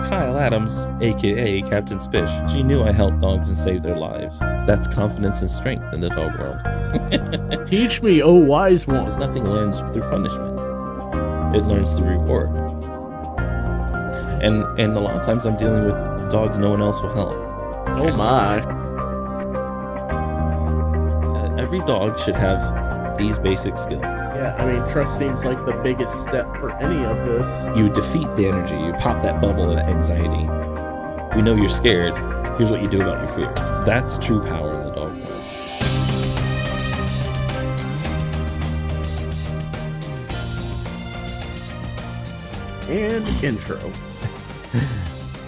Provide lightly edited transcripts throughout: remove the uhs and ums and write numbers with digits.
Kyle Adams, aka Captain Spish. She knew I helped dogs and saved their lives. That's confidence and strength in the dog world. Teach me, oh wise one. Because nothing learns through punishment. It learns through reward. And a lot of times I'm dealing with dogs no one else will help. Oh my. Every dog should have these basic skills. Yeah, I mean, trust seems like the biggest step for any of this. You defeat the energy. You pop that bubble of anxiety. We know you're scared. Here's what you do about your fear. That's true power in the dog world. And intro.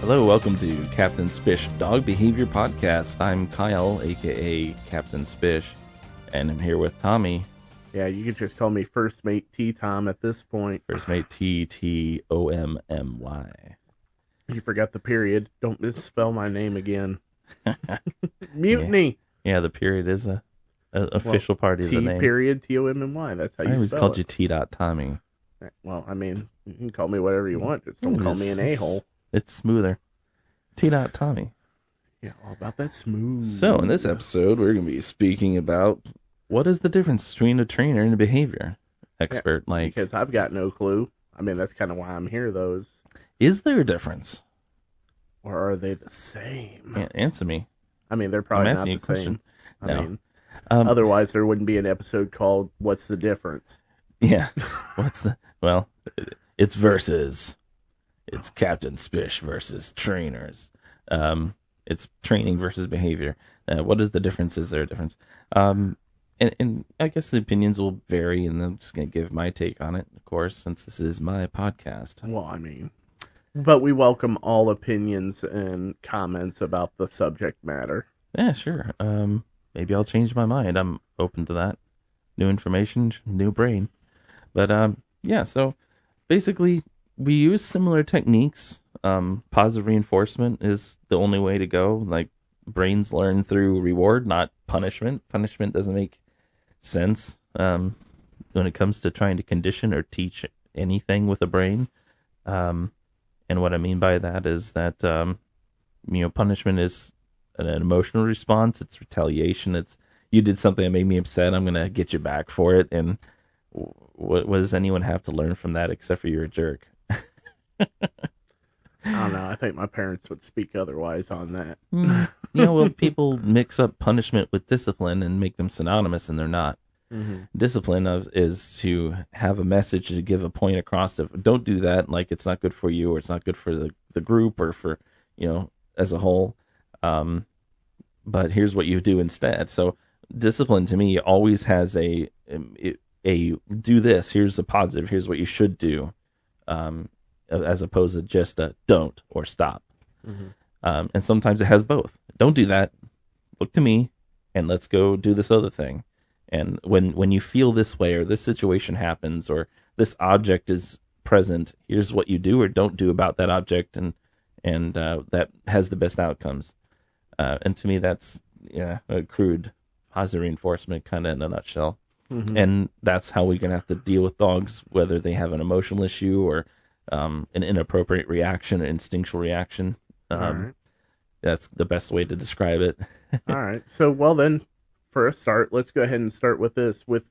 Hello, welcome to Captain Spish Dog Behavior Podcast. I'm Kyle, aka Captain Spish, and I'm here with Tommy. Yeah, you can just call me First Mate T-Tom at this point. First Mate T-T-O-M-M-Y. You forgot the period. Don't misspell my name again. Mutiny. Yeah, the period is a official part of the name. T-period T-O-M-M-Y. That's how you spell it. I always called you T-Tommy. Well, I mean, you can call me whatever you want. Just don't call me an a-hole. It's smoother. T-Tommy. Yeah, all about that smooth. So, in this episode, we're going to be speaking about what is the difference between a trainer and a behavior expert. Yeah, because I've got no clue. I mean, that's kind of why I'm here, though. Is there a difference? Or are they the same? Answer me. I mean, they're probably not the same. No. I mean, otherwise there wouldn't be an episode called "What's the Difference?" Yeah. Well, it's versus. It's Captain Spish versus trainers. It's training versus behavior. What is the difference? Is there a difference? And I guess the opinions will vary, and I'm just going to give my take on it, of course, since this is my podcast. Well, I mean, but we welcome all opinions and comments about the subject matter. Yeah, sure. Maybe I'll change my mind. I'm open to that. New information, new brain. But, yeah, so basically we use similar techniques. Positive reinforcement is the only way to go. Like, brains learn through reward, not punishment. Punishment doesn't make sense when it comes to trying to condition or teach anything with a brain. And what I mean by that is that, punishment is an emotional response. It's retaliation. It's, you did something that made me upset. I'm going to get you back for it. And what does anyone have to learn from that except for you're a jerk? I don't know. I think my parents would speak otherwise on that. Well, people mix up punishment with discipline and make them synonymous, and they're not. Mm-hmm. Discipline is to have a message, to give a point across. Don't do that. Like, it's not good for you, or it's not good for the group, or for, as a whole. But here's what you do instead. So discipline to me always has a do this. Here's a positive. Here's what you should do. As opposed to just a don't or stop. Mm-hmm. And sometimes it has both. Don't do that. Look to me, and let's go do this other thing. And when you feel this way, or this situation happens, or this object is present, here's what you do or don't do about that object, and that has the best outcomes. And to me, that's a crude positive reinforcement, kind of in a nutshell. Mm-hmm. And that's how we're gonna have to deal with dogs, whether they have an emotional issue or an inappropriate reaction, an instinctual reaction. Right. That's the best way to describe it. All right. So, well then, for a start, let's go ahead and start with this, with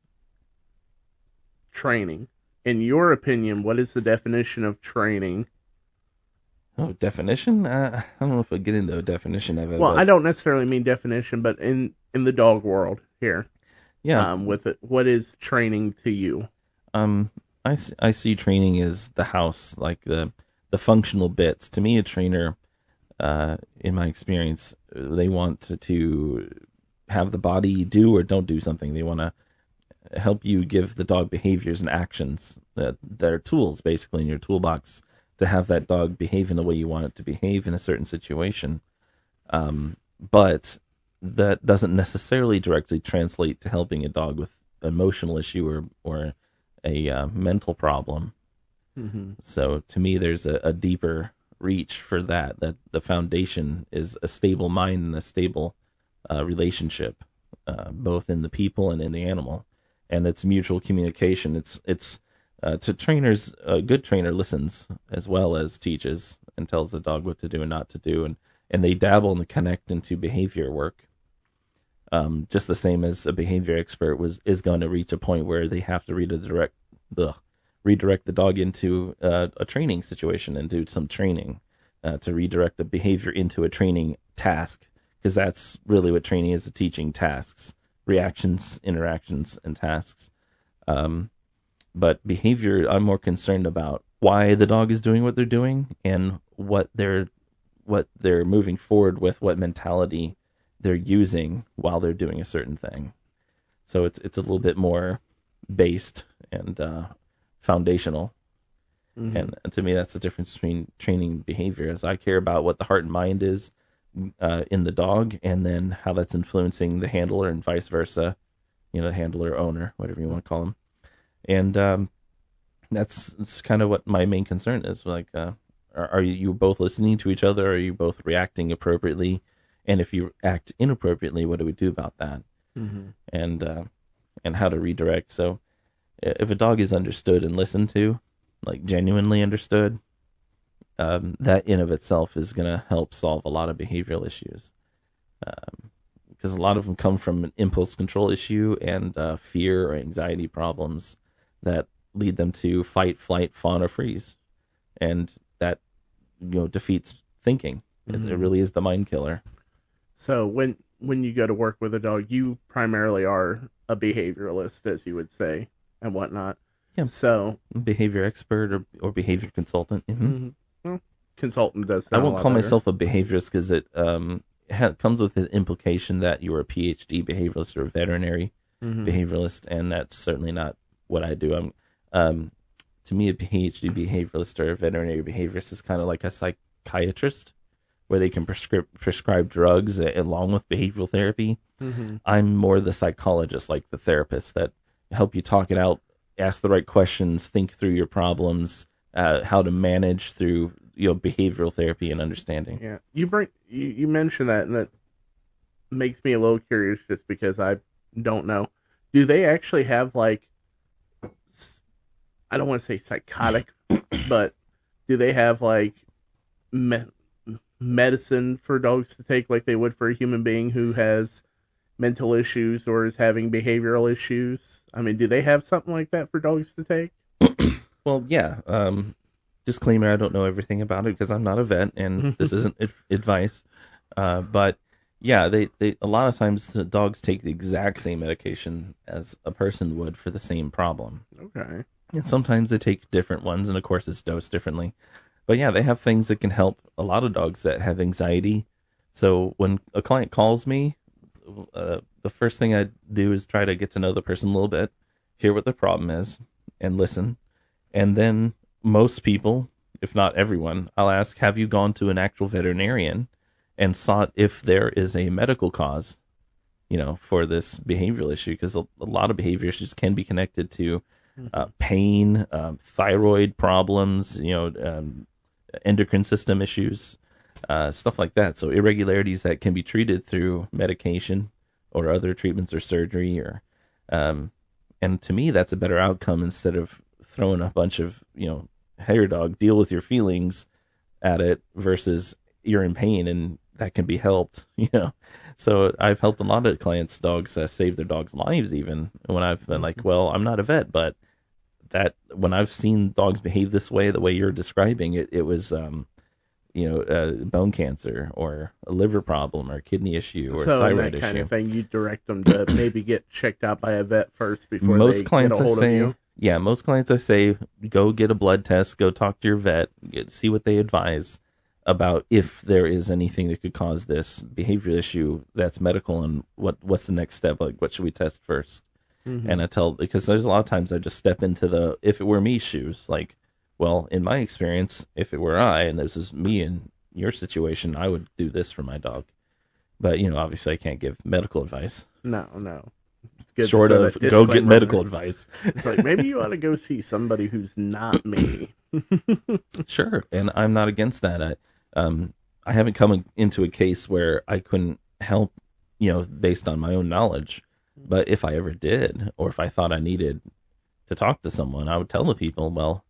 training. In your opinion, what is the definition of training? Oh, definition? I don't know if I'll get into a definition of it. Well, I don't necessarily mean definition, but in the dog world here. Yeah. With it, what is training to you? I see training as the house, like the functional bits. To me, a trainer, in my experience, they want to have the body do or don't do something. They want to help you give the dog behaviors and actions that are tools, basically, in your toolbox to have that dog behave in the way you want it to behave in a certain situation. But that doesn't necessarily directly translate to helping a dog with an emotional issue or a mental problem. Mm-hmm. So to me, there's a deeper reach for that the foundation is a stable mind and a stable relationship, both in the people and in the animal. And it's mutual communication. It's to trainers, a good trainer listens as well as teaches. and tells the dog what to do and not to do, and they dabble and connect into behavior work. Just the same as a behavior expert is going to reach a point where they have to redirect the dog into a training situation and do some training to redirect the behavior into a training task, because that's really what training is: teaching tasks, reactions, interactions, and tasks. But behavior, I'm more concerned about why the dog is doing what they're doing and what they're moving forward with, what mentality they're using while they're doing a certain thing. So it's a little bit more based and foundational. Mm-hmm. And to me, that's the difference between training and behavior. As I care about what the heart and mind is in the dog, and then how that's influencing the handler and vice versa. The handler, owner, whatever you want to call them. And that's kind of what my main concern is. Like, are you both listening to each other? Are you both reacting appropriately? And if you act inappropriately, what do we do about that? Mm-hmm. And how to redirect. So if a dog is understood and listened to, like genuinely understood, that in of itself is going to help solve a lot of behavioral issues. Because a lot of them come from an impulse control issue and fear or anxiety problems that lead them to fight, flight, fawn, or freeze. And that, defeats thinking. Mm-hmm. It really is the mind killer. So when you go to work with a dog, you primarily are a behavioralist, as you would say, and whatnot. Yeah. So behavior expert or behavior consultant. Mm-hmm. Mm-hmm. Well, consultant does. I won't call myself a behaviorist because it comes with an implication that you're a PhD behavioralist or a veterinary behavioralist, and that's certainly not what I do. To me, a PhD behavioralist or a veterinary behaviorist is kind of like a psychiatrist, where they can prescribe drugs along with behavioral therapy. Mm-hmm. I'm more the psychologist, like the therapist, that help you talk it out, ask the right questions, think through your problems, how to manage through behavioral therapy and understanding. Yeah, you mentioned that, and that makes me a little curious, just because I don't know. Do they actually have, like, I don't want to say psychotic, but do they have, like, medicine for dogs to take like they would for a human being who has mental issues or is having behavioral issues? I mean, do they have something like that for dogs to take? Well, yeah. Disclaimer, I don't know everything about it because I'm not a vet and this isn't advice. But yeah, they a lot of times the dogs take the exact same medication as a person would for the same problem. Okay. And sometimes they take different ones, and of course it's dosed differently. But yeah, they have things that can help a lot of dogs that have anxiety. So when a client calls me, the first thing I do is try to get to know the person a little bit, hear what the problem is, and listen. And then most people, if not everyone, I'll ask, have you gone to an actual veterinarian and sought if there is a medical cause, for this behavioral issue? Because a lot of behavior issues can be connected to pain, thyroid problems, endocrine system issues, stuff like that. So irregularities that can be treated through medication or other treatments or surgery, and to me, that's a better outcome instead of throwing a bunch of, hey, your dog, deal with your feelings at it versus you're in pain and that can be helped, So I've helped a lot of clients' dogs save their dogs' lives, even when I've been like, well, I'm not a vet, but that when I've seen dogs behave this way, the way you're describing it, it was, bone cancer or a liver problem or a kidney issue or a thyroid issue. So that kind of thing, you direct them to maybe get checked out by a vet first before they get a hold of you? Yeah, most clients I say, go get a blood test, go talk to your vet, see what they advise about if there is anything that could cause this behavioral issue that's medical, and what's the next step, like what should we test first. Mm-hmm. And because there's a lot of times I just step into the if it were me shoes, like, well, in my experience, if it were I, and this is me in your situation, I would do this for my dog. But, obviously I can't give medical advice. No. It's good short of go get medical advice. It's like, maybe you ought to go see somebody who's not me. Sure, and I'm not against that. I haven't come into a case where I couldn't help, based on my own knowledge. But if I ever did, or if I thought I needed to talk to someone, I would tell the people, well,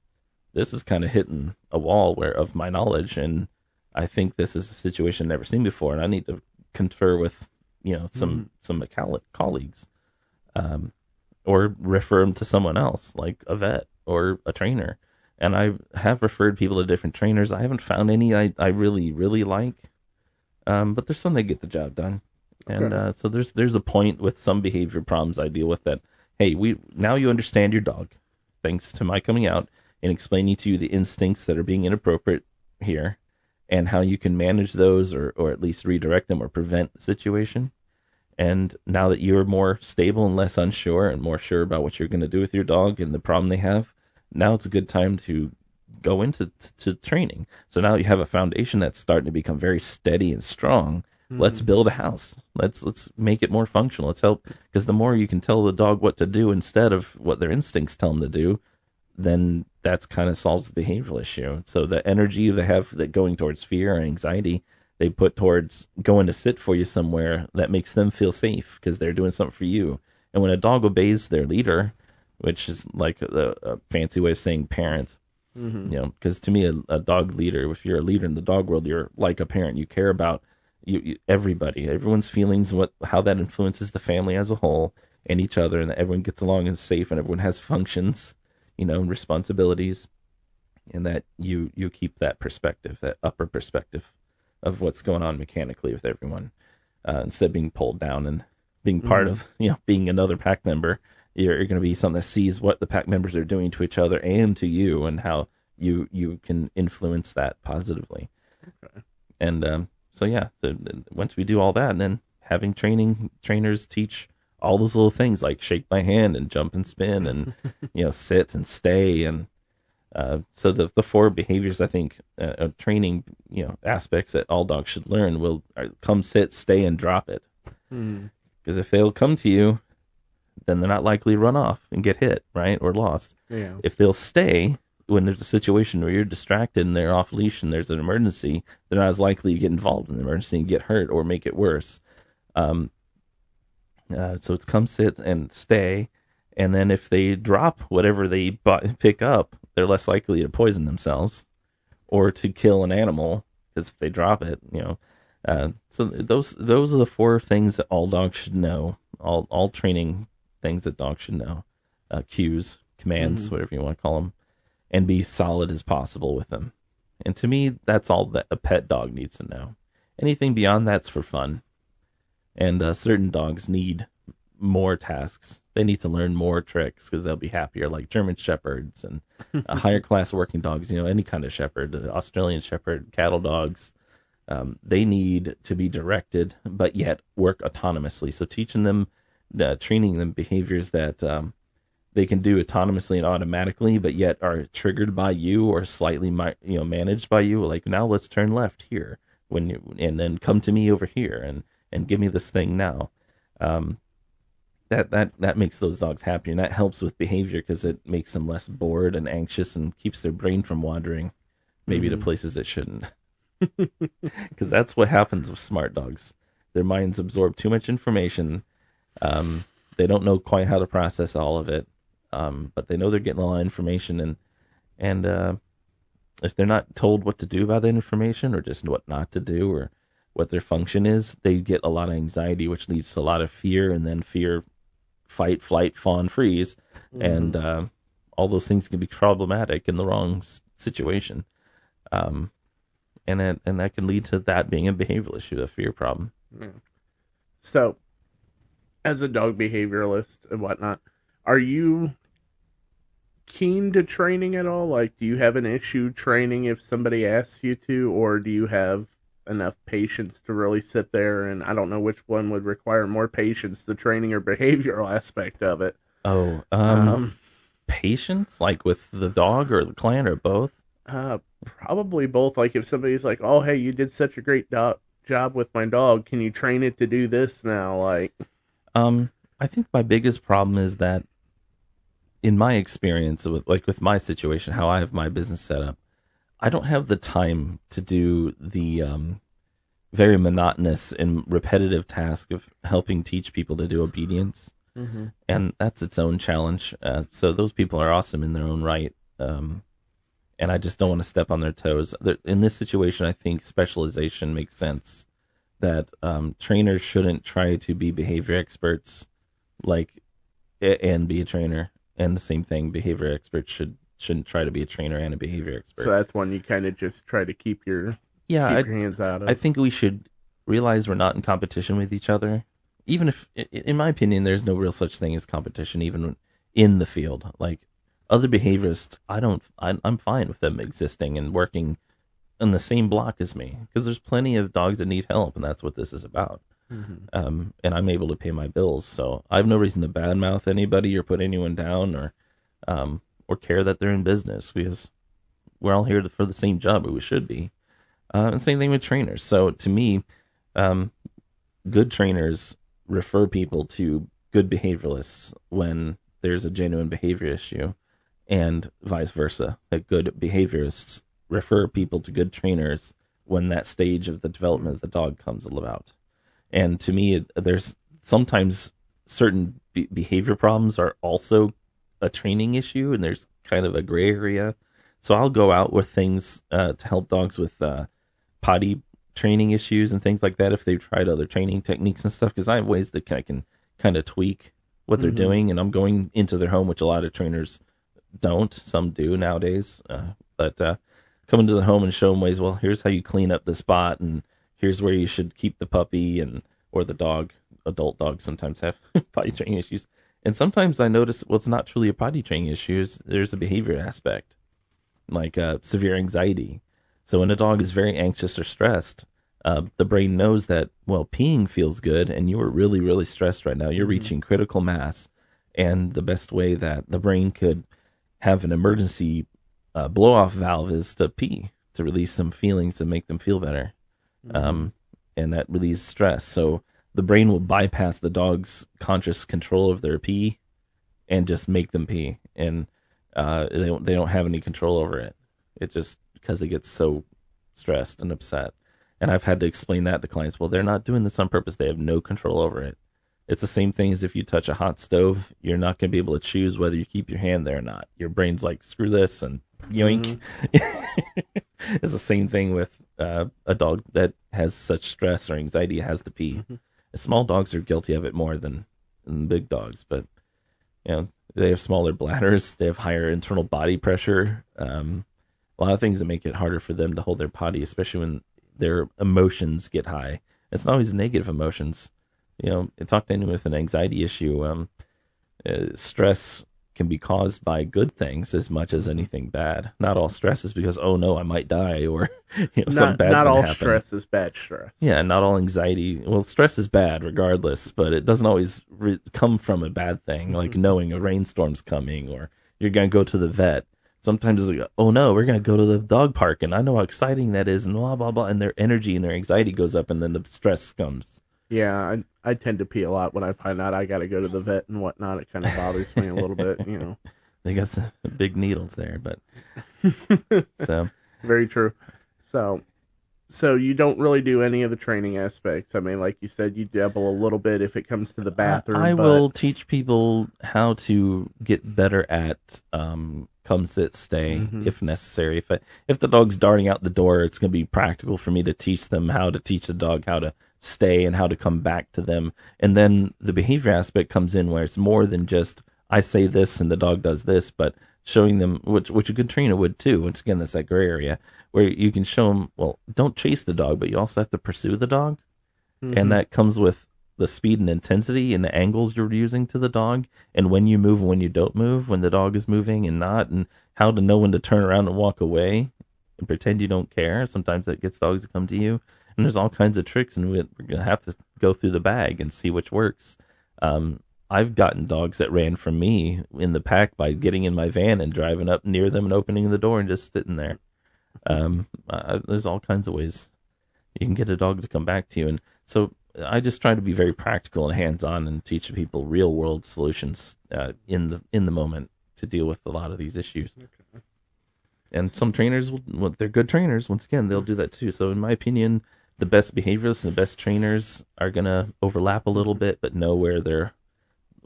this is kind of hitting a wall where of my knowledge, and I think this is a situation I've never seen before, and I need to confer with, some colleagues, or refer them to someone else, like a vet or a trainer. And I have referred people to different trainers. I haven't found any I really, really like, but there's some that get the job done. And so there's a point with some behavior problems I deal with that, hey, now you understand your dog, thanks to my coming out and explaining to you the instincts that are being inappropriate here, and how you can manage those, or at least redirect them or prevent the situation. And now that you're more stable and less unsure and more sure about what you're going to do with your dog and the problem they have, now it's a good time to go into to training. So now you have a foundation that's starting to become very steady and strong. Let's build a house. Let's make it more functional. Let's help, because the more you can tell the dog what to do instead of what their instincts tell them to do, then that's kind of solves the behavioral issue. So the energy they have that going towards fear and anxiety, they put towards going to sit for you somewhere that makes them feel safe because they're doing something for you. And when a dog obeys their leader, which is like a fancy way of saying parent, because to me, a dog leader, if you're a leader in the dog world, you're like a parent. You care about everyone's feelings, how that influences the family as a whole and each other, and that everyone gets along and is safe and everyone has functions, and responsibilities, and that you keep that perspective, that upper perspective of what's going on mechanically with everyone, instead of being pulled down and being part of, being another pack member. You're going to be something that sees what the pack members are doing to each other and to you, and how you can influence that positively. Okay. And so once we do all that, and then having trainers teach all those little things like shake my hand and jump and spin and sit and stay, and so the four behaviors I think training aspects that all dogs should learn will come, sit, stay, and drop it. Because if they'll come to you, then they're not likely to run off and get hit, right, or lost. Yeah. If they'll stay when there's a situation where you're distracted and they're off leash and there's an emergency, they're not as likely to get involved in the emergency and get hurt or make it worse. So it's come, sit, and stay. And then if they drop whatever they pick up, they're less likely to poison themselves or to kill an animal, because if they drop it, so those are the four things that all dogs should know. All training things that dogs should know, cues, commands, whatever you want to call them, and be solid as possible with them. And to me, that's all that a pet dog needs to know. Anything beyond that's for fun. And certain dogs need more tasks. They need to learn more tricks because they'll be happier, like German Shepherds and higher class working dogs, any kind of Shepherd, Australian Shepherd, cattle dogs. They need to be directed, but yet work autonomously. So teaching them, training them behaviors that they can do autonomously and automatically, but yet are triggered by you or slightly, managed by you. Like, now let's turn left here and then come to me over here and give me this thing now. That makes those dogs happy, and that helps with behavior because it makes them less bored and anxious and keeps their brain from wandering maybe to places it shouldn't. Because that's what happens with smart dogs. Their minds absorb too much information. They don't know quite how to process all of it, but they know they're getting a lot of information, and if they're not told what to do about that information, or just what not to do, or what their function is, they get a lot of anxiety, which leads to a lot of fear, and then fear, fight, flight, fawn, freeze, and all those things can be problematic in the wrong situation. And that can lead to that being a behavioral issue, a fear problem. Yeah. So, as a dog behavioralist and whatnot, are you keen to training at all? Like, do you have an issue training if somebody asks you to, or do you have enough patience to really sit there? And I don't know which one would require more patience, the training or behavioral aspect of it. Patience, like with the dog or the client, or both? Probably both. Like, if somebody's like, "Oh, hey, you did such a great job with my dog. Can you train it to do this now?" Like, I think my biggest problem is that, in my experience with my situation, how I have my business set up, I don't have the time to do the very monotonous and repetitive task of helping teach people to do obedience, and that's its own challenge. So those people are awesome in their own right. and I just don't want to step on their toes. In this situation, I think specialization makes sense. That trainers shouldn't try to be behavior experts, like, and be a trainer. And the same thing, behavior experts shouldn't try to be a trainer and a behavior expert. So that's one you kind of just try to keep your hands out of. I think we should realize we're not in competition with each other. Even if, in my opinion, there's no real such thing as competition, even in the field. Like, other behaviorists, I'm fine with them existing and working on the same block as me, because there's plenty of dogs that need help, and that's what this is about. And I'm able to pay my bills, so I have no reason to badmouth anybody or put anyone down, or care that they're in business, because we're all here for the same job, or we should be. And same thing with trainers. So to me, good trainers refer people to good behavioralists when there's a genuine behavior issue, and vice versa. That good behaviorists refer people to good trainers when that stage of the development of the dog comes about. And to me, there's sometimes certain behavior problems are also a training issue, and there's kind of a gray area. So I'll go out with things to help dogs with potty training issues and things like that if they've tried other training techniques and stuff, because I have ways that I can kind of tweak what they're doing, and I'm going into their home, which a lot of trainers don't. Some do nowadays, but come into the home and show them ways. Well, here's how you clean up the spot, and here's where you should keep the puppy or the dog. Adult dogs sometimes have potty training issues, and sometimes I notice, well, it's not truly a potty training issue. There's a behavior aspect, like severe anxiety. So when a dog is very anxious or stressed, the brain knows that, well, peeing feels good, and you are really, really stressed right now. You're reaching critical mass, and the best way that the brain could have an emergency blow-off valve is to pee, to release some feelings and make them feel better. And that relieves stress. So the brain will bypass the dog's conscious control of their pee and just make them pee. And they don't have any control over it. It's just because they get so stressed and upset. And I've had to explain that to clients. Well, they're not doing this on purpose. They have no control over it. It's the same thing as if you touch a hot stove. You're not going to be able to choose whether you keep your hand there or not. Your brain's like, screw this, and yoink. It's the same thing with a dog that has such stress or anxiety, has to pee. Small dogs are guilty of it more than big dogs, but they have smaller bladders. They have higher internal body pressure. A lot of things that make it harder for them to hold their potty, especially when their emotions get high. It's not always negative emotions. Talk to anyone with an anxiety issue. Stress can be caused by good things as much as anything bad. Not all stress is because, oh no, I might die, or something bad's not all happen. Stress is bad stress. Yeah, not all anxiety. Well, stress is bad regardless, but it doesn't always come from a bad thing, like knowing a rainstorm's coming, or you're gonna go to the vet. Sometimes it's like, oh no, we're gonna go to the dog park, and I know how exciting that is, and blah blah blah, and their energy and their anxiety goes up, and then the stress comes. Yeah, I tend to pee a lot when I find out I got to go to the vet and whatnot. It kind of bothers me a little bit, They got some big needles there, but so very true. So you don't really do any of the training aspects. I mean, like you said, you dabble a little bit if it comes to the bathroom. I will teach people how to get better at come, sit, stay, if necessary. If the dog's darting out the door, it's going to be practical for me to teach them how to teach the dog how to stay and how to come back to them. And then the behavior aspect comes in, where it's more than just I say this and the dog does this, but showing them, which a good trainer would too. Once again, that's that gray area where you can show them, well, don't chase the dog, but you also have to pursue the dog. And that comes with the speed and intensity and the angles you're using to the dog, and when you move and when you don't move, when the dog is moving and not, and how to know when to turn around and walk away and pretend you don't care. Sometimes that gets dogs to come to you. And there's all kinds of tricks, and we're going to have to go through the bag and see which works. I've gotten dogs that ran from me in the pack by getting in my van and driving up near them and opening the door and just sitting there. There's all kinds of ways you can get a dog to come back to you. And so I just try to be very practical and hands-on and teach people real-world solutions in the moment to deal with a lot of these issues. Okay. And some trainers, they're good trainers. Once again, they'll do that too. So in my opinion, the best behaviorists and the best trainers are going to overlap a little bit, but know where it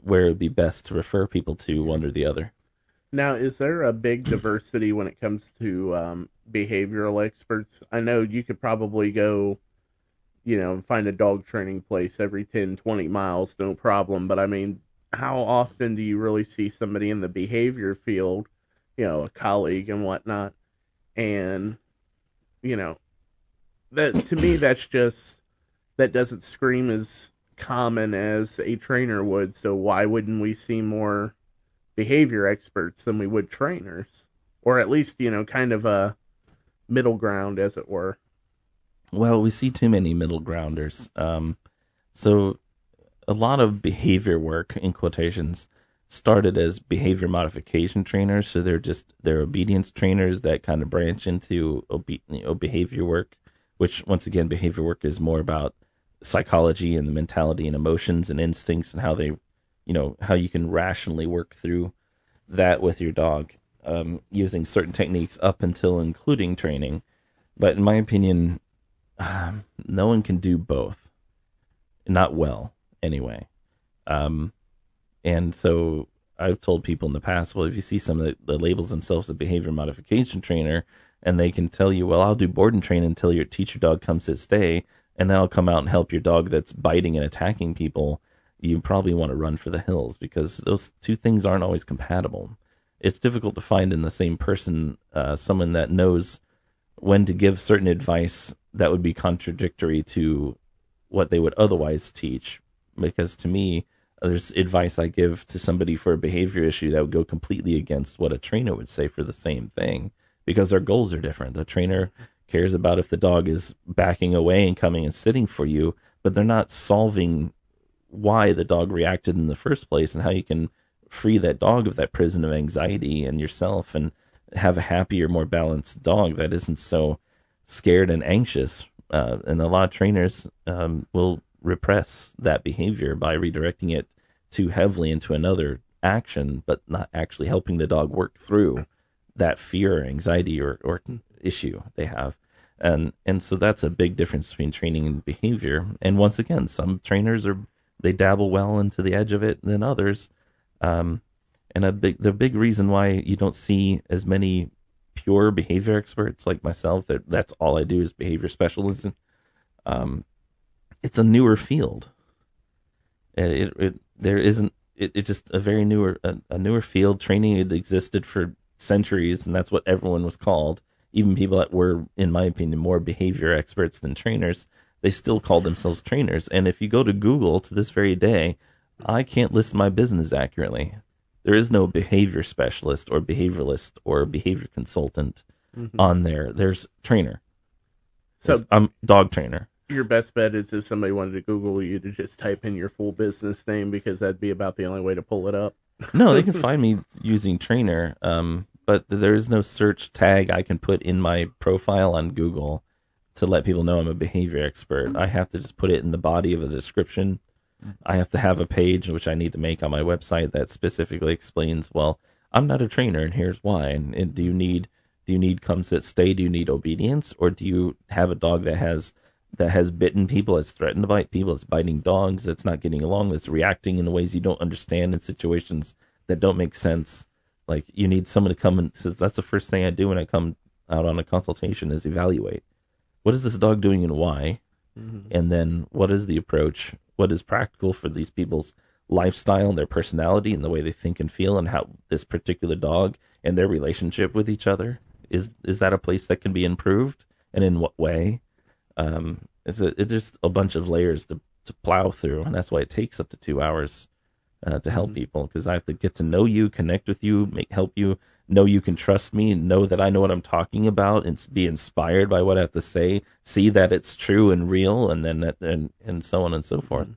would be best to refer people to one or the other. Now, is there a big diversity when it comes to behavioral experts? I know you could probably go, find a dog training place every 10, 20 miles, no problem. But I mean, how often do you really see somebody in the behavior field, a colleague and whatnot? And, you know, that to me, that doesn't scream as common as a trainer would. So why wouldn't we see more behavior experts than we would trainers? Or at least, kind of a middle ground, as it were. Well, we see too many middle grounders. So a lot of behavior work, in quotations, started as behavior modification trainers. So they're obedience trainers that kind of branch into behavior work, which once again, behavior work is more about psychology and the mentality and emotions and instincts and how they, how you can rationally work through that with your dog, using certain techniques up until including training. But in my opinion, no one can do both. Not well, anyway. And so I've told people in the past, well, if you see some that labels themselves a behavior modification trainer, and they can tell you, well, I'll do board and train until your teach your dog come sit stay, and then I'll come out and help your dog that's biting and attacking people, you probably want to run for the hills, because those two things aren't always compatible. It's difficult to find in the same person someone that knows when to give certain advice that would be contradictory to what they would otherwise teach. Because to me, there's advice I give to somebody for a behavior issue that would go completely against what a trainer would say for the same thing, because their goals are different. The trainer cares about if the dog is backing away and coming and sitting for you, but they're not solving why the dog reacted in the first place and how you can free that dog of that prison of anxiety and yourself, and have a happier, more balanced dog that isn't so scared and anxious. And a lot of trainers will repress that behavior by redirecting it too heavily into another action, but not actually helping the dog work through that fear or anxiety or issue they have. And so that's a big difference between training and behavior. And once again, some trainers they dabble well into the edge of it than others. And the big reason why you don't see as many pure behavior experts like myself, that's all I do is behavior specialism. It's a newer field. It's just a very newer field. Training had existed for centuries, and that's what everyone was called. Even people that were, in my opinion, more behavior experts than trainers, they still called themselves trainers. And if you go to Google to this very day, I can't list my business accurately. There is no behavior specialist or behavioralist or behavior consultant on there. There's trainer. So I'm dog trainer. Your best bet is if somebody wanted to Google you to just type in your full business name, because that'd be about the only way to pull it up. No, they can find me using trainer, but there is no search tag I can put in my profile on Google to let people know I'm a behavior expert. I have to just put it in the body of a description. I have to have a page which I need to make on my website that specifically explains, well, I'm not a trainer and here's why. And do you need come sit stay? Do you need obedience, or do you have a dog that has bitten people, that's threatened to bite people, that's biting dogs, that's not getting along, that's reacting in ways you don't understand in situations that don't make sense? Like, you need someone to come and that's the first thing I do when I come out on a consultation is evaluate. What is this dog doing and why? And then what is the approach? What is practical for these people's lifestyle and their personality and the way they think and feel, and how this particular dog and their relationship with each other is that a place that can be improved, and in what way? It's just a bunch of layers to plow through, and that's why it takes up to 2 hours to help people, because I have to get to know you, connect with you, help you know you can trust me, know that I know what I'm talking about, and be inspired by what I have to say, see that it's true and real, and then and so on and so forth.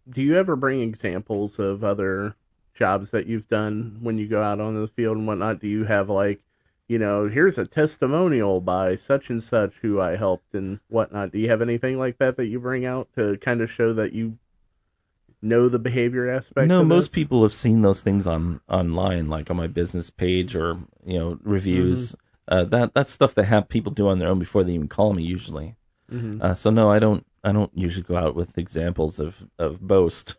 Do you ever bring examples of other jobs that you've done when you go out on the field and whatnot? Do you have, like, here's a testimonial by such and such who I helped and whatnot? Do you have anything like that you bring out to kind of show that you know the behavior aspect? No, of most this? people have seen those things online, like on my business page or reviews. That's stuff that people do on their own before they even call me usually. So no, I don't usually go out with examples of boast.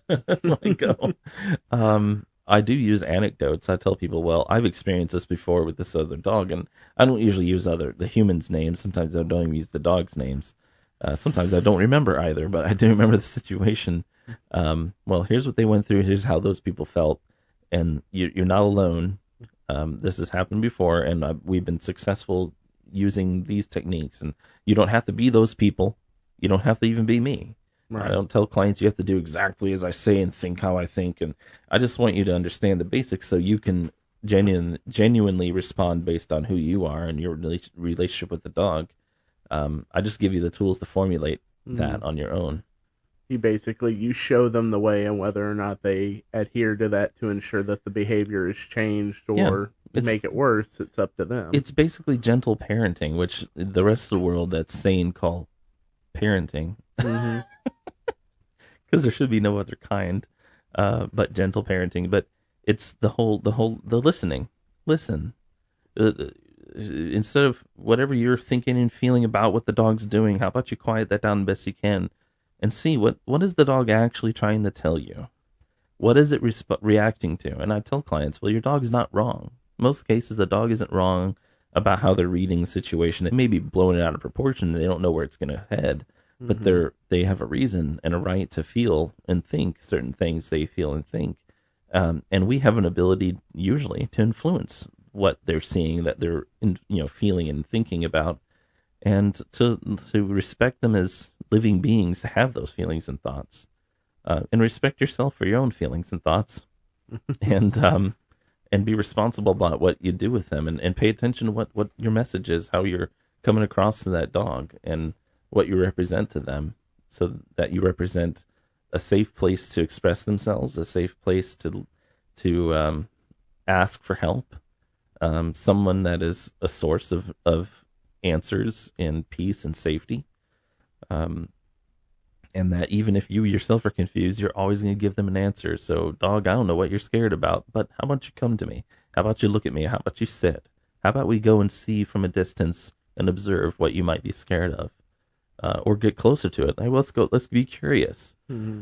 I do use anecdotes. I tell people, well, I've experienced this before with this other dog, and I don't usually use the humans' names. Sometimes I don't even use the dogs' names. Sometimes I don't remember either, but I do remember the situation. Well, here's what they went through. Here's how those people felt, and you're not alone. This has happened before, and we've been successful using these techniques. And you don't have to be those people. You don't have to even be me. Right. I don't tell clients you have to do exactly as I say and think how I think. And I just want you to understand the basics so you can genuinely respond based on who you are and your relationship with the dog. I just give you the tools to formulate that on your own. You show them the way, and whether or not they adhere to that to ensure that the behavior is changed or make it worse, it's up to them. It's basically gentle parenting, which the rest of the world that's sane call parenting. Because there should be no other kind but gentle parenting. But it's the listening. Listen. Instead of whatever you're thinking and feeling about what the dog's doing, how about you quiet that down best you can and see what is the dog actually trying to tell you? What is it reacting to? And I tell clients, well, your dog's not wrong. In most cases, the dog isn't wrong about how they're reading the situation. They may be blowing it out of proportion. They don't know where it's going to head, but they have a reason and a right to feel and think certain things they feel and think. And we have an ability usually to influence what they're seeing, that they're feeling and thinking about, and to respect them as living beings, to have those feelings and thoughts, and respect yourself for your own feelings and thoughts, and be responsible about what you do with them, and pay attention to what your message is, how you're coming across to that dog, and what you represent to them, so that you represent a safe place to express themselves, a safe place to ask for help. Someone that is a source of answers and peace and safety. And that even if you yourself are confused, you're always going to give them an answer. So, dog, I don't know what you're scared about, but how about you come to me? How about you look at me? How about you sit? How about we go and see from a distance and observe what you might be scared of? Or get closer to it. Like, let's be curious.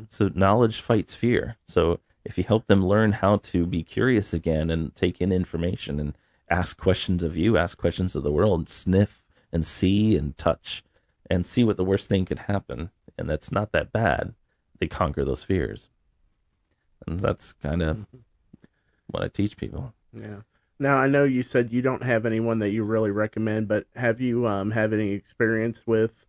So knowledge fights fear. So if you help them learn how to be curious again and take in information and ask questions of you, ask questions of the world, sniff and see and touch and see what the worst thing could happen, and that's not that bad, they conquer those fears. And that's kind of what I teach people. Yeah. Now, I know you said you don't have anyone that you really recommend, but have you have any experience with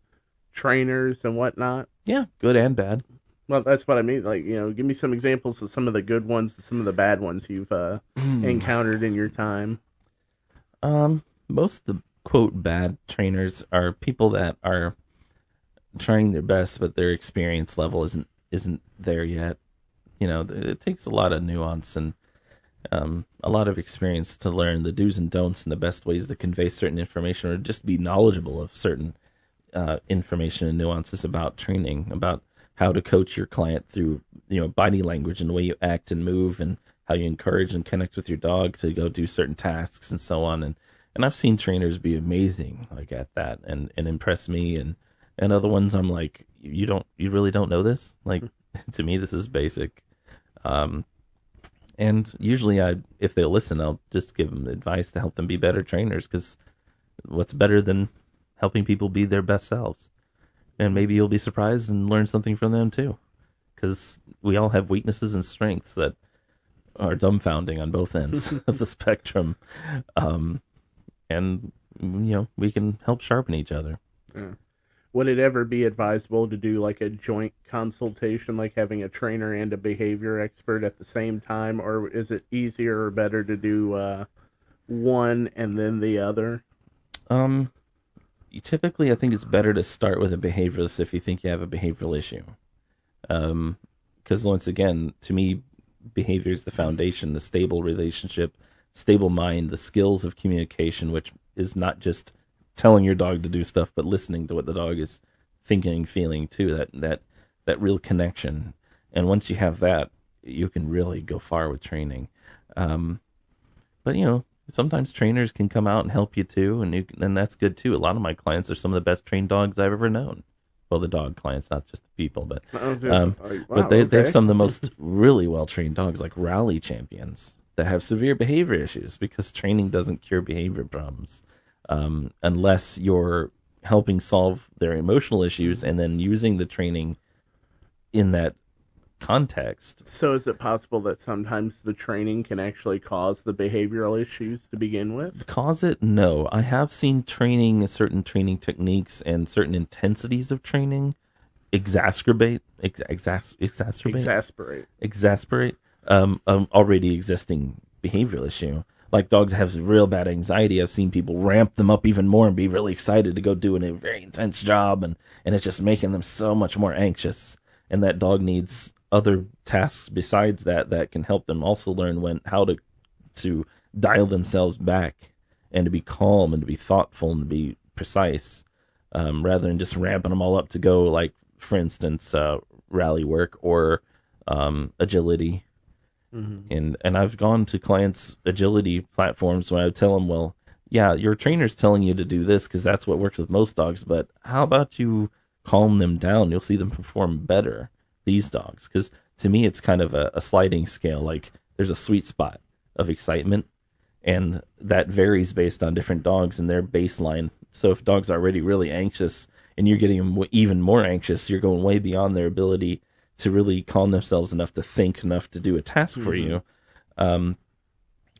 trainers and whatnot? Yeah, good and bad. Well, that's what I mean. Like, give me some examples of some of the good ones, some of the bad ones you've encountered in your time. Most of the quote bad trainers are people that are trying their best, but their experience level isn't there yet. It takes a lot of nuance and a lot of experience to learn the do's and don'ts and the best ways to convey certain information, or just be knowledgeable of certain information and nuances about training, about how to coach your client through body language and the way you act and move, and how you encourage and connect with your dog to go do certain tasks and so on. And I've seen trainers be amazing at that and impress me, and other ones I'm like, you really don't know this? Like, to me, this is basic. And usually if they'll listen, I'll just give them advice to help them be better trainers, because what's better than helping people be their best selves? And maybe you'll be surprised and learn something from them too, because we all have weaknesses and strengths that are dumbfounding on both ends of the spectrum. And we can help sharpen each other. Yeah. Would it ever be advisable to do like a joint consultation, like having a trainer and a behavior expert at the same time, or is it easier or better to do one and then the other? Typically, I think it's better to start with a behavioralist if you think you have a behavioral issue. Because once again, to me, behavior is the foundation, the stable relationship, stable mind, the skills of communication, which is not just telling your dog to do stuff, but listening to what the dog is thinking, feeling too, that real connection. And once you have that, you can really go far with training. But sometimes trainers can come out and help you too, and that's good too. A lot of my clients are some of the best trained dogs I've ever known. well, the dog clients, not just the people, but wow, but they okay. have some of the most really well trained dogs, like rally champions, that have severe behavior issues because training doesn't cure behavior problems unless you're helping solve their emotional issues and then using the training in that context. So is it possible that sometimes the training can actually cause the behavioral issues to begin with? Cause it? No. I have seen training, certain training techniques and certain intensities of training exasperate already existing behavioral issue. Like dogs have real bad anxiety. I've seen people ramp them up even more and be really excited to go do a very intense job, and it's just making them so much more anxious. And that dog needs other tasks besides that can help them also learn how to dial themselves back and to be calm and to be thoughtful and to be precise, rather than just ramping them all up to go, like, for instance, rally work or agility. Mm-hmm. And I've gone to clients' agility platforms when I would tell them, well, yeah, your trainer's telling you to do this because that's what works with most dogs, but how about you calm them down? You'll see them perform better, these dogs. Because to me, it's kind of a sliding scale. Like, there's a sweet spot of excitement, and that varies based on different dogs and their baseline. So if dogs are already really anxious and you're getting them even more anxious, you're going way beyond their ability to really calm themselves enough to think enough to do a task for you. And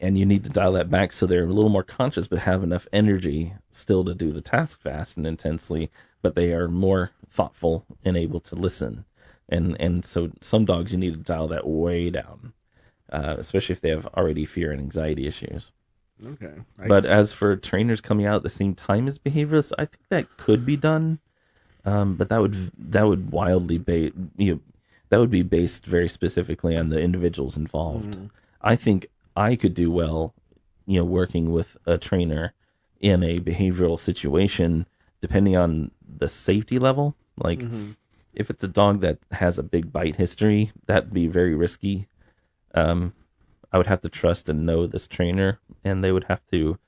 you need to dial that back so they're a little more conscious but have enough energy still to do the task fast and intensely, but they are more thoughtful and able to listen. And so some dogs you need to dial that way down, especially if they have already fear and anxiety issues. Okay. But as for trainers coming out at the same time as behaviorists, I think that could be done. But that would wildly that would be based very specifically on the individuals involved. Mm-hmm. I think I could do well, working with a trainer in a behavioral situation, depending on the safety level. Like, if it's a dog that has a big bite history, that'd be very risky. I would have to trust and know this trainer, and they would have to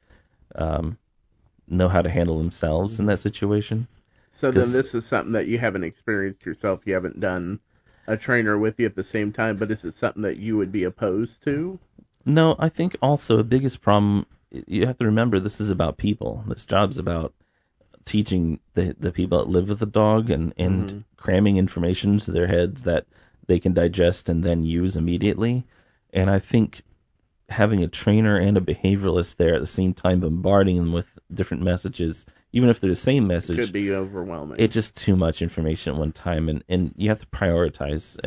know how to handle themselves in that situation. So then this is something that you haven't experienced yourself. You haven't done a trainer with you at the same time, but is it something that you would be opposed to? No, I think also the biggest problem, you have to remember, this is about people. This job's about teaching the people that live with the dog and cramming information to their heads that they can digest and then use immediately. And I think having a trainer and a behavioralist there at the same time, bombarding them with different messages, even if they're the same message, could be overwhelming. It's just too much information at one time, and you have to prioritize.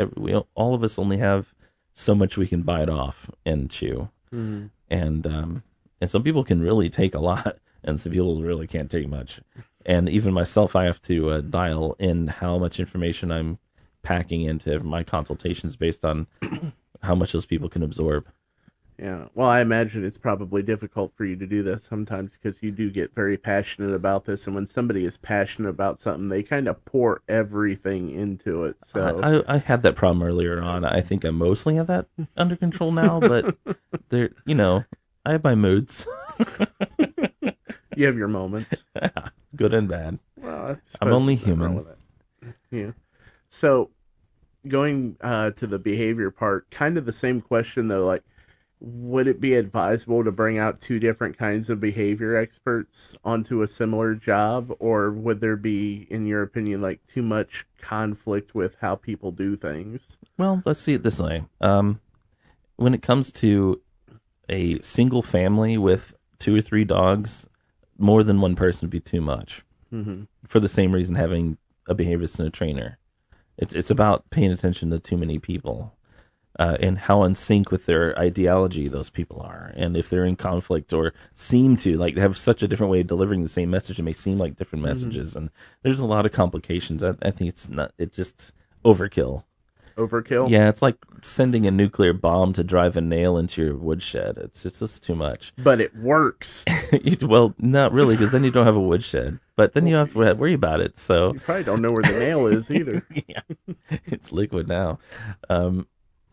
All of us only have so much we can bite off and chew, and some people can really take a lot, and some people really can't take much. And even myself, I have to dial in how much information I'm packing into my consultations based on how much those people can absorb. Yeah, well, I imagine it's probably difficult for you to do this sometimes because you do get very passionate about this, and when somebody is passionate about something, they kind of pour everything into it. So I had that problem earlier on. I think I mostly have that under control now, but there, I have my moods. You have your moments, good and bad. Well, I'm only human. Yeah. So going to the behavior part, kind of the same question though, like, would it be advisable to bring out two different kinds of behavior experts onto a similar job, or would there be, in your opinion, like too much conflict with how people do things? Well, let's see it this way. When it comes to a single family with 2 or 3 dogs, more than one person would be too much. Mm-hmm. For the same reason, having a behaviorist and a trainer. It's about paying attention to too many people. And how in sync with their ideology those people are, and if they're in conflict or seem to have such a different way of delivering the same message, it may seem like different messages, and there's a lot of complications. I think it's just overkill. Overkill? Yeah, it's like sending a nuclear bomb to drive a nail into your woodshed. It's just too much. But it works. Well, not really, because then you don't have a woodshed. But then you don't have to worry about it. So you probably don't know where the nail is either. Yeah, it's liquid now.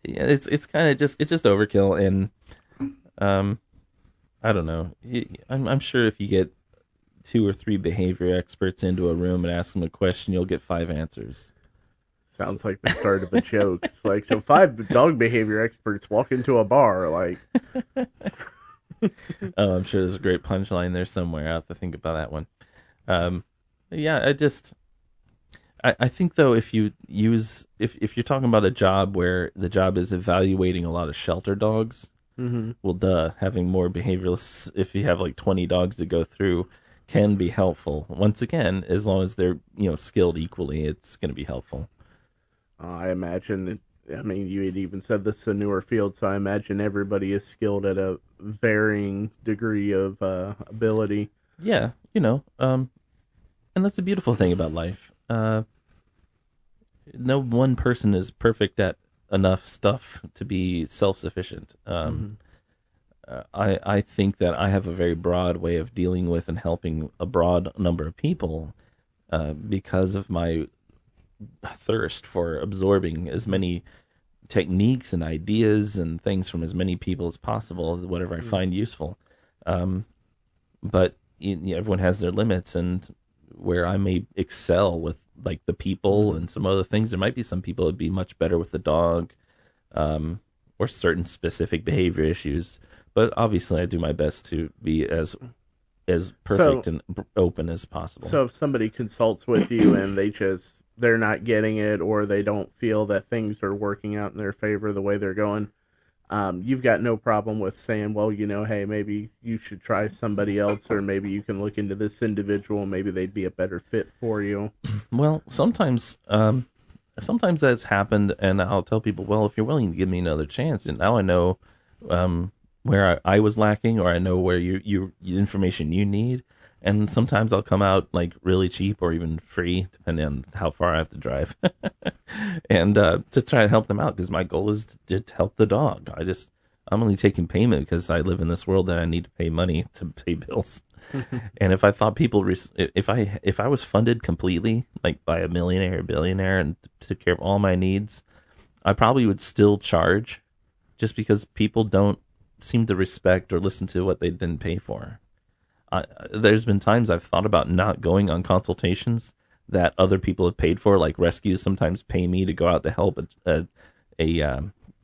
Yeah, it's kind of just overkill, and I don't know. I'm sure if you get 2 or 3 behavior experts into a room and ask them a question, you'll get 5 answers. Sounds like the start of a joke. It's like, so 5 dog behavior experts walk into a bar, like... Oh, I'm sure there's a great punchline there somewhere. I'll have to think about that one. Yeah, I think though, if you're talking about a job where the job is evaluating a lot of shelter dogs, well, having more behavioralists, if you have like 20 dogs to go through, can be helpful. Once again, as long as they're skilled equally, it's going to be helpful. I imagine. I mean, you had even said this is a newer field, so I imagine everybody is skilled at a varying degree of ability. Yeah, and that's the beautiful thing about life. No one person is perfect at enough stuff to be self-sufficient. I think that I have a very broad way of dealing with and helping a broad number of people because of my thirst for absorbing as many techniques and ideas and things from as many people as possible, whatever I find useful. But everyone has their limits, and where I may excel with like the people and some other things, there might be some people that'd be much better with the dog, or certain specific behavior issues. But obviously, I do my best to be as perfect and open as possible. So if somebody consults with you and they're not getting it, or they don't feel that things are working out in their favor the way they're going, you've got no problem with saying, well, hey, maybe you should try somebody else, or maybe you can look into this individual, maybe they'd be a better fit for you. Well, sometimes that's happened, and I'll tell people, well, if you're willing to give me another chance, and now I know where I was lacking, or I know where you information you need. And sometimes I'll come out like really cheap or even free, depending on how far I have to drive, and to try to help them out, because my goal is to help the dog. I'm only taking payment because I live in this world that I need to pay money to pay bills. And if I thought if I was funded completely, like by a millionaire or billionaire, and took care of all my needs, I probably would still charge, just because people don't seem to respect or listen to what they didn't pay for. There's been times I've thought about not going on consultations that other people have paid for, like rescues sometimes pay me to go out to help an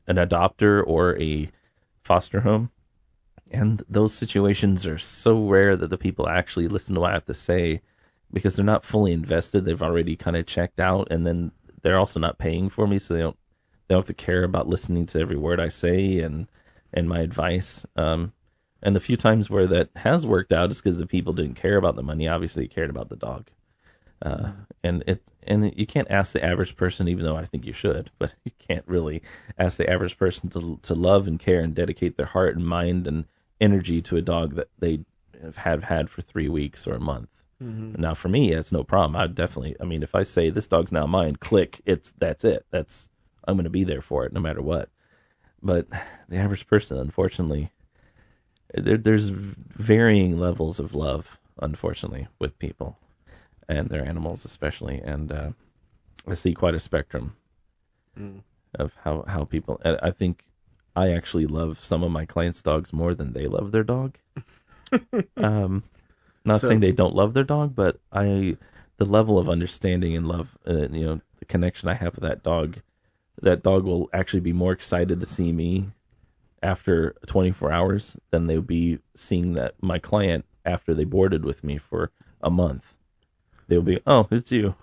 adopter or a foster home. And those situations are so rare that the people actually listen to what I have to say, because they're not fully invested. They've already kind of checked out, and then they're also not paying for me, so they don't have to care about listening to every word I say and my advice. And the few times where that has worked out is because the people didn't care about the money. Obviously, they cared about the dog. And you can't ask the average person, even though I think you should, but you can't really ask the average person to love and care and dedicate their heart and mind and energy to a dog that they have had for 3 weeks or a month. Now, for me, that's no problem. If I say this dog's now mine, click, that's it. I'm going to be there for it no matter what. But the average person, unfortunately, there's varying levels of love, unfortunately, with people and their animals especially. And I see quite a spectrum of how people... I think I actually love some of my clients' dogs more than they love their dog. Not saying they don't love their dog, but the level of understanding and love, the connection I have with that dog will actually be more excited to see me after 24 hours than they would be seeing that my client after they boarded with me for a month. They'll be, oh, it's you.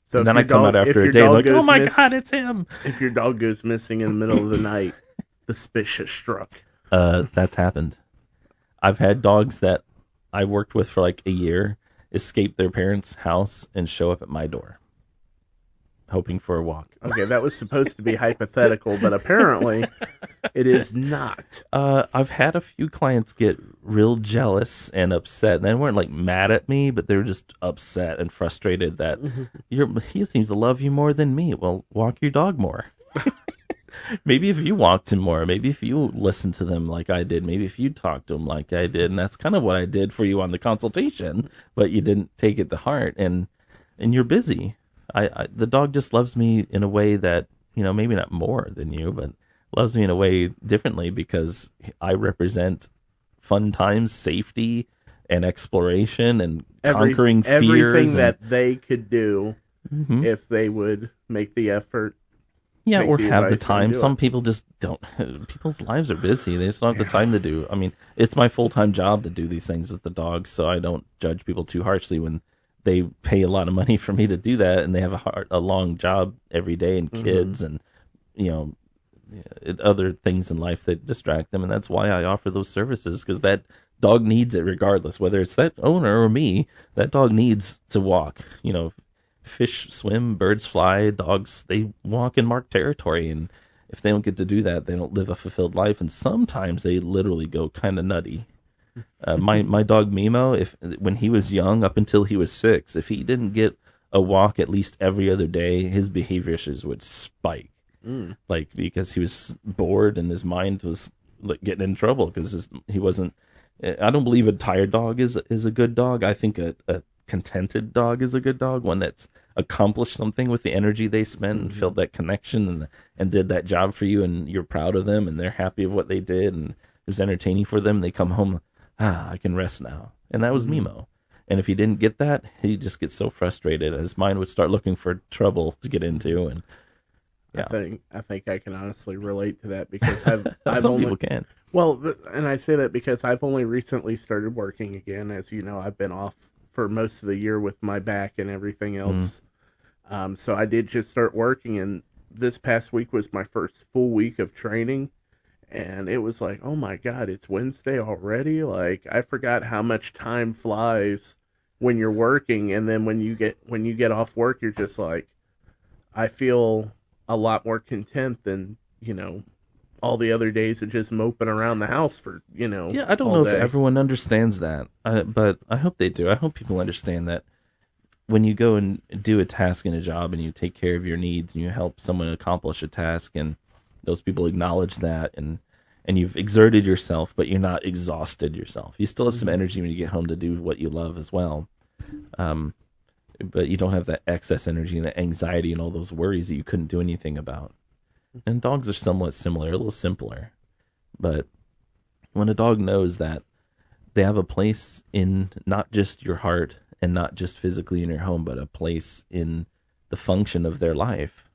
So and then I come out after a day like, oh my God, it's him. If your dog goes missing in the middle of the night, the suspicion struck. That's happened. I've had dogs that I worked with for like a year escape their parents' house and show up at my door, hoping for a walk. Okay, that was supposed to be hypothetical, but apparently it is not. I've had a few clients get real jealous and upset. They weren't like mad at me, but they were just upset and frustrated that he seems to love you more than me. Well, walk your dog more. Maybe if you walked him more, maybe if you listened to them like I did, maybe if you talked to him like I did, and that's kind of what I did for you on the consultation, but you didn't take it to heart, and you're busy. The dog just loves me in a way that, maybe not more than you, but loves me in a way differently, because I represent fun times, safety, and exploration and conquering fears. Everything that they could do if they would make the effort. Yeah, or have the time. Some people just don't. People's lives are busy. They just don't have the time to do. I mean, it's my full-time job to do these things with the dogs, so I don't judge people too harshly when they pay a lot of money for me to do that, and they have a long job every day and kids and, you know, other things in life that distract them. And that's why I offer those services, because that dog needs it regardless, whether it's that owner or me. That dog needs to walk. You know, fish swim, birds fly, dogs, they walk and mark territory. And if they don't get to do that, they don't live a fulfilled life. And sometimes they literally go kind of nutty. My dog Mimo, when he was young, up until he was 6, if he didn't get a walk at least every other day, his behavior issues would spike. Like, because he was bored and his mind was getting in trouble because he wasn't. I don't believe a tired dog is a good dog. I think a contented dog is a good dog, one that's accomplished something with the energy they spent and felt that connection and did that job for you, and you're proud of them and they're happy of what they did and it was entertaining for them. They come home, I can rest now. And that was Mimo. And if he didn't get that, he just gets so frustrated. His mind would start looking for trouble to get into. And yeah. I think I can honestly relate to that because Some people can. Well, and I say that because I've only recently started working again. As you know, I've been off for most of the year with my back and everything else. So I did just start working, and this past week was my first full week of training. And it was like, oh my God, it's Wednesday already? Like, I forgot how much time flies when you're working, and then when you get off work, you're just like, I feel a lot more content than, you know, all the other days of just moping around the house for, you know. Yeah, I don't know if everyone understands that, but I hope they do. I hope people understand that when you go and do a task in a job and you take care of your needs and you help someone accomplish a task, and those people acknowledge that, and you've exerted yourself, but you're not exhausted yourself. You still have some energy when you get home to do what you love as well. But you don't have that excess energy and that anxiety and all those worries that you couldn't do anything about. And dogs are somewhat similar, a little simpler. But when a dog knows that they have a place in not just your heart and not just physically in your home, but a place in the function of their life,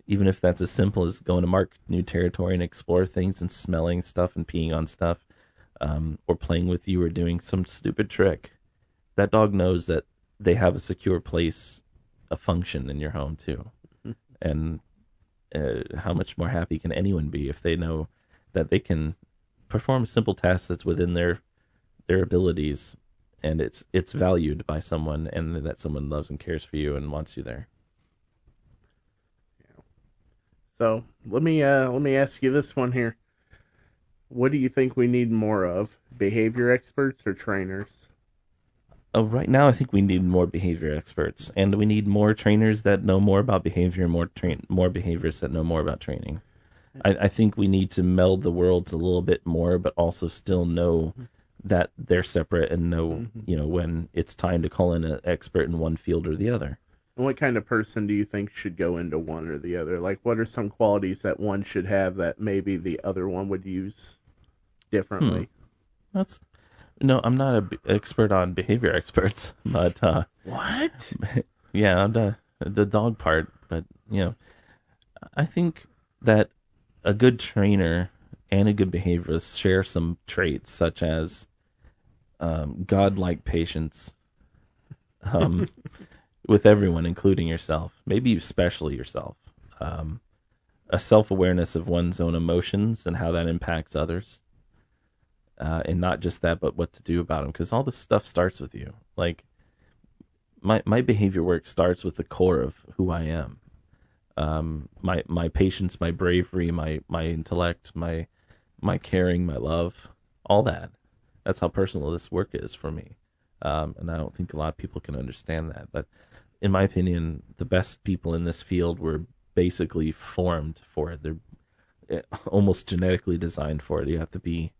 even if that's as simple as going to mark new territory and explore things and smelling stuff and peeing on stuff, or playing with you or doing some stupid trick, that dog knows that they have a secure place, a function in your home too. And how much more happy can anyone be if they know that they can perform a simple task that's within their abilities, and it's valued by someone, and that someone loves and cares for you and wants you there. Yeah. So let me ask you this one here. What do you think we need more of, behavior experts or trainers? Right now, I think we need more behavior experts, and we need more trainers that know more about behavior, and more behaviors that know more about training. I think we need to meld the worlds a little bit more, but also still know that they're separate and know, you know, when it's time to call in an expert in one field or the other. And what kind of person do you think should go into one or the other? Like, what are some qualities that one should have that maybe the other one would use differently? No, I'm not an expert on behavior experts, but what? Yeah, the dog part, but you know, I think that a good trainer and a good behaviorist share some traits such as godlike patience with everyone, including yourself, maybe especially yourself, a self-awareness of one's own emotions and how that impacts others. And not just that, but what to do about them. Because all this stuff starts with you. Like, my behavior work starts with the core of who I am. My patience, my bravery, my intellect, my caring, my love, all that. That's how personal this work is for me. And I don't think a lot of people can understand that. But in my opinion, the best people in this field were basically formed for it. They're almost genetically designed for it. You have to be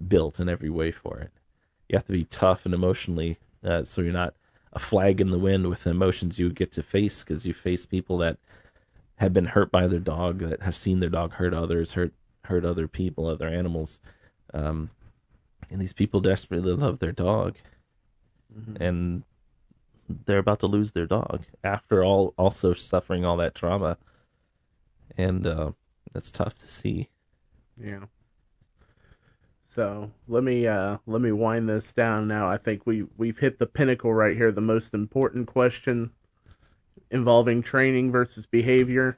built in every way for it. You have to be tough and emotionally, so you're not a flag in the wind with the emotions you get to face, because you face people that have been hurt by their dog, that have seen their dog hurt others, hurt other people, other animals. And these people desperately love their dog, and they're about to lose their dog after all, also suffering all that trauma. And that's tough to see. Yeah. So let me wind this down now. I think we've hit the pinnacle right here. The most important question involving training versus behavior.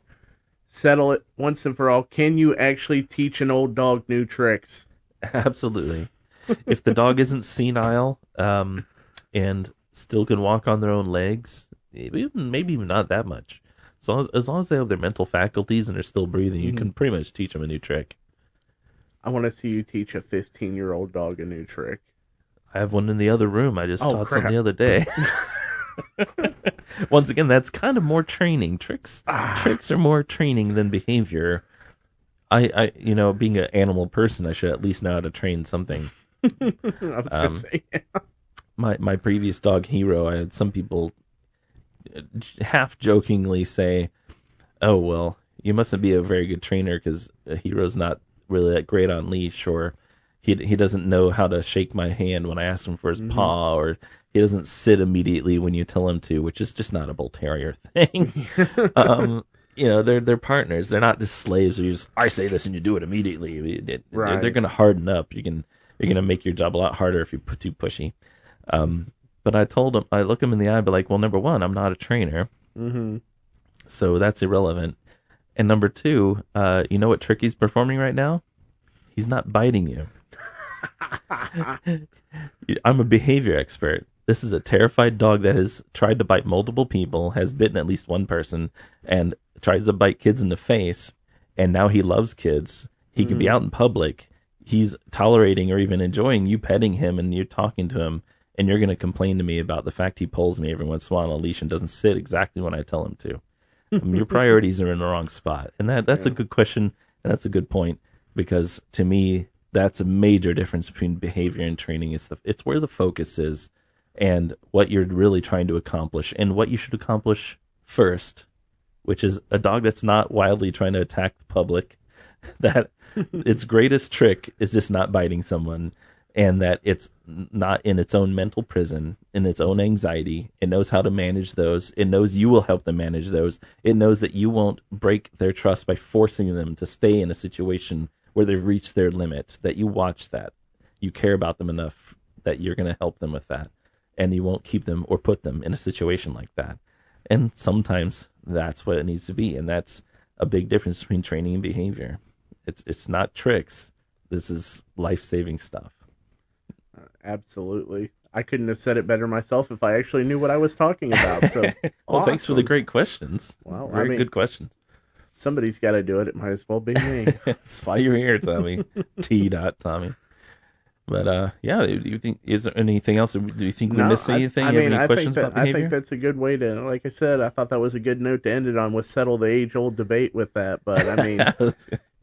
Settle it once and for all. Can you actually teach an old dog new tricks? Absolutely. If the dog isn't senile and still can walk on their own legs, maybe even not that much. As long as they have their mental faculties and are still breathing, you can pretty much teach them a new trick. I want to see you teach a 15-year-old dog a new trick. I have one in the other room. I just taught crap. some the other day. Once again, that's kind of more training. Tricks are more training than behavior. I being an animal person, I should at least know how to train something. I was going to say, yeah. My previous dog, Hero, I had some people half jokingly say, "Oh, well, you mustn't be a very good trainer because Hero's not really that great on leash, or he doesn't know how to shake my hand when I ask him for his paw, or he doesn't sit immediately when you tell him to," which is just not a bull terrier thing. They're partners. They're not just slaves who just, I say this and you do it immediately. Right. They're going to harden up. You're going to make your job a lot harder if you're too pushy. But I told him, I look him in the eye, but like, well, number one, I'm not a trainer. So that's irrelevant. And number two, you know what trick he's performing right now? He's not biting you. I'm a behavior expert. This is a terrified dog that has tried to bite multiple people, has bitten at least one person, and tries to bite kids in the face. And now he loves kids. He could be out in public. He's tolerating or even enjoying you petting him and you're talking to him. And you're going to complain to me about the fact he pulls me every once in a while on a leash and doesn't sit exactly when I tell him to. Your priorities are in the wrong spot. And that's a good question, and that's a good point, because to me, that's a major difference between behavior and training. It's where the focus is and what you're really trying to accomplish and what you should accomplish first, which is a dog that's not wildly trying to attack the public, that its greatest trick is just not biting someone, and that it's not in its own mental prison, in its own anxiety. It knows how to manage those. It knows you will help them manage those. It knows that you won't break their trust by forcing them to stay in a situation where they've reached their limit, that you watch that. You care about them enough that you're going to help them with that. And you won't keep them or put them in a situation like that. And sometimes that's what it needs to be. And that's a big difference between training and behavior. It's not tricks. This is life-saving stuff. Absolutely. I couldn't have said it better myself if I actually knew what I was talking about. So, well, thanks for the great questions. Well, Very good questions. Somebody's got to do it. It might as well be me. That's why you're here, Tommy. Tommy. But yeah, do you think, is there anything else? Do you think we missed anything? I have any questions about behavior? I think that's a good way to, like I said, I thought that was a good note to end it on, was settle the age-old debate with that. But I mean,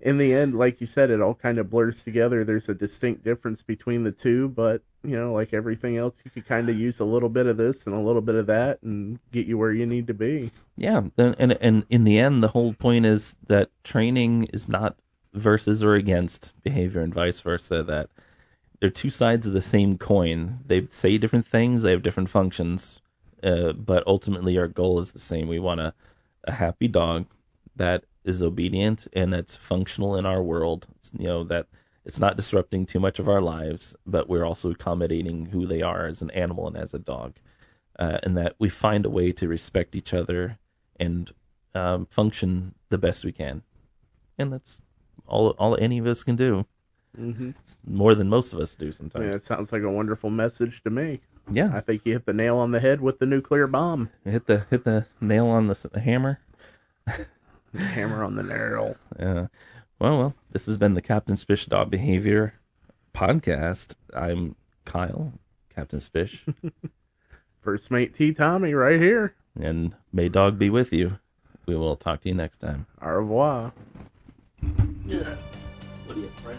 in the end, like you said, it all kind of blurs together. There's a distinct difference between the two, but like everything else, you could kind of use a little bit of this and a little bit of that and get you where you need to be. Yeah, and in the end, the whole point is that training is not versus or against behavior and vice versa, that they're two sides of the same coin. They say different things, they have different functions, but ultimately our goal is the same. We want a happy dog that is obedient and that's functional in our world, that it's not disrupting too much of our lives, but we're also accommodating who they are as an animal and as a dog, and that we find a way to respect each other and function the best we can. And that's all any of us can do. Mm-hmm. More than most of us do sometimes. Yeah, it sounds like a wonderful message to me. Yeah, I think you hit the nail on the head with the nuclear bomb. Hit the nail on the hammer. Hammer on the nail. Yeah. Well, this has been the Captain Spish Dog Behavior Podcast. I'm Kyle, Captain Spish. First mate T. Tommy right here. And may dog be with you. We will talk to you next time. Au revoir. Yeah. What are you, French?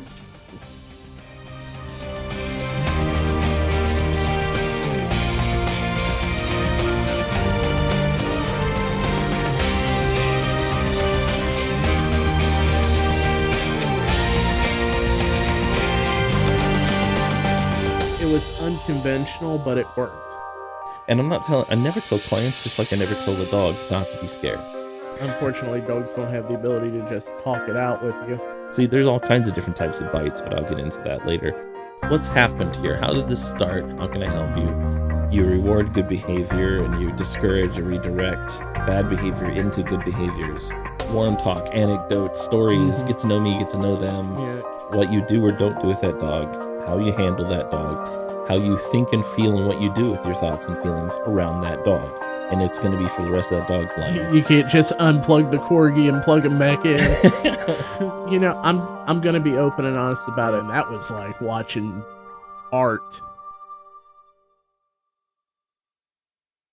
unconventional, but it worked. And I never tell clients, just like I never tell the dogs not to be scared. Unfortunately, dogs don't have the ability to just talk it out with you. See, there's all kinds of different types of bites, but I'll get into that later. What's happened here? How did this start? How can I help you? You reward good behavior and you discourage or redirect bad behavior into good behaviors. Warm talk, anecdotes, stories, get to know me, get to know them. Yeah. What you do or don't do with that dog, how you handle that dog, how you think and feel, and what you do with your thoughts and feelings around that dog. And it's going to be for the rest of that dog's life. You can't just unplug the corgi and plug him back in. You know, I'm going to be open and honest about it. And that was like watching art.